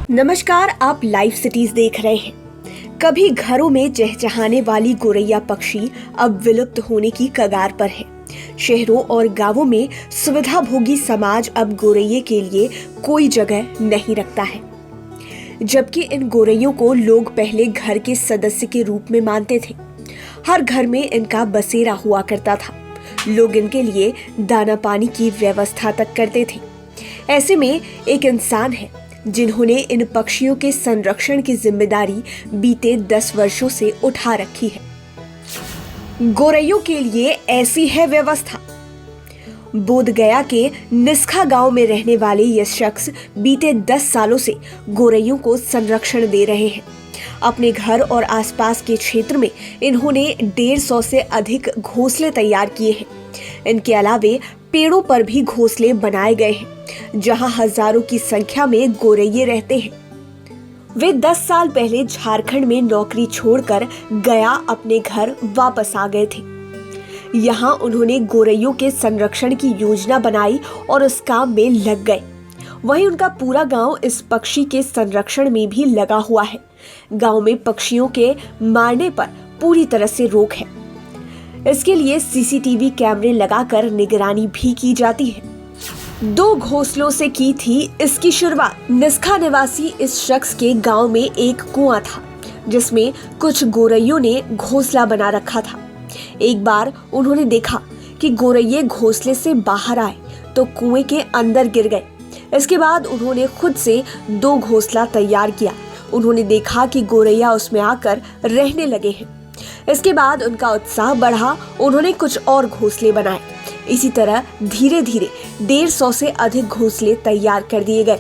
नमस्कार, आप live cities देख रहे हैं। कभी घरों में चहचहाने वाली गोरैया पक्षी अब विलुप्त होने की कगार पर है। शहरों और गांवों में सुविधाभोगी समाज अब गोरैये के लिए कोई जगह नहीं रखता है, जबकि इन गोरैयों को लोग पहले घर के सदस्य के रूप में मानते थे। हर घर में इनका बसेरा हुआ करता था। लोग इनके लिए दाना पानी की व्यवस्था तक करते थे। ऐसे में एक इंसान है जिन्होंने इन पक्षियों के संरक्षण की जिम्मेदारी बीते 10 वर्षों से उठा रखी है। गोरैयों के लिए ऐसी है व्यवस्था। बोधगया के निस्खा गांव में रहने वाले ये शख्स बीते 10 सालों से गोरैयों को संरक्षण दे रहे हैं। अपने घर और आसपास के क्षेत्र में इन्होंने 150 से अधिक घोंसले तैयार किए हैं। इनके अलावे पेड़ों पर भी घोंसले बनाए गए हैं, जहां हजारों की संख्या में गोरैये रहते हैं। वे 10 साल पहले झारखंड में नौकरी छोड़कर गया अपने घर वापस आ गए थे। यहाँ उन्होंने गोरैयों के संरक्षण की योजना बनाई और उस काम में लग गए। वहीं उनका पूरा गांव इस पक्षी के संरक्षण में भी लगा हुआ है। गांव में पक्षियों के मारने पर पूरी तरह से रोक है। इसके लिए सीसीटीवी कैमरे लगाकर निगरानी भी की जाती है। 2 घोंसलों से की थी इसकी शुरुआत। निस्खा निवासी इस शख्स के गांव में एक कुआं था, जिसमें कुछ गोरैयों ने घोंसला बना रखा था। एक बार उन्होंने देखा कि गोरैये घोंसले से बाहर आए तो कुएं के अंदर गिर गए। इसके बाद उन्होंने खुद से 2 घोंसला तैयार किया। उन्होंने देखा कि गोरैया उसमें आकर रहने लगे हैं। इसके बाद उनका उत्साह बढ़ा। उन्होंने कुछ और घोंसले बनाए। इसी तरह धीरे धीरे 150 से अधिक घोंसले तैयार कर दिए गए।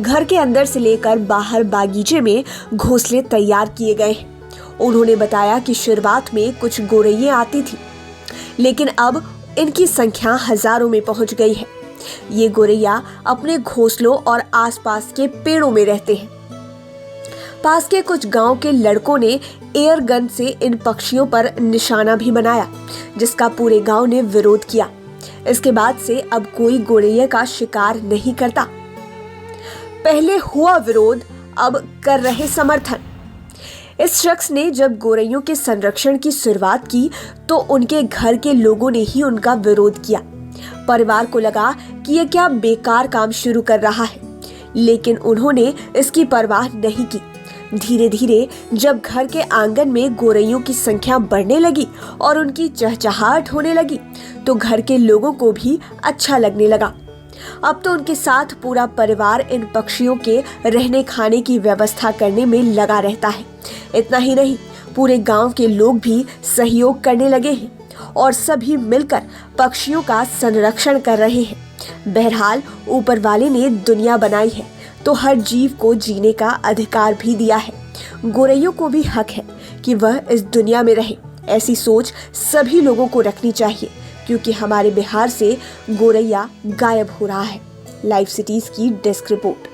घर के अंदर से लेकर बाहर बागीचे में घोंसले तैयार किए गए। उन्होंने बताया कि शुरुआत में कुछ गोरैये आती थी, लेकिन अब इनकी संख्या हजारों में पहुंच गई है। ये गोरैया अपने घोंसलों और आसपास के पेड़ों में रहते हैं। पास के कुछ गांव के लड़कों ने एयर गन से इन पक्षियों पर निशाना भी बनाया, जिसका पूरे गांव ने विरोध किया। इसके बाद से अब कोई गोरैये का शिकार नहीं करता। पहले हुआ विरोध, अब कर रहे समर्थन। इस शख्स ने जब गोरैयों के संरक्षण की शुरुआत की तो उनके घर के लोगों ने ही उनका विरोध किया। परिवार को लगा कि यह क्या बेकार काम शुरू कर रहा है, लेकिन उन्होंने इसकी परवाह नहीं की। धीरे धीरे जब घर के आंगन में गोरैयों की संख्या बढ़ने लगी और उनकी चहचहाहट होने लगी, तो घर के लोगों को भी अच्छा लगने लगा। अब तो उनके साथ पूरा परिवार इन पक्षियों के रहने खाने की व्यवस्था करने में लगा रहता है। इतना ही नहीं, पूरे गांव के लोग भी सहयोग करने लगे हैं और सभी मिलकर पक्षियों का संरक्षण कर रहे हैं। बहरहाल ऊपर वाले ने दुनिया बनाई है तो हर जीव को जीने का अधिकार भी दिया है। गोरैयों को भी हक है कि वह इस दुनिया में रहे। ऐसी सोच सभी लोगों को रखनी चाहिए, क्योंकि हमारे बिहार से गोरैया गायब हो रहा है। लाइव सिटीज की डेस्क रिपोर्ट।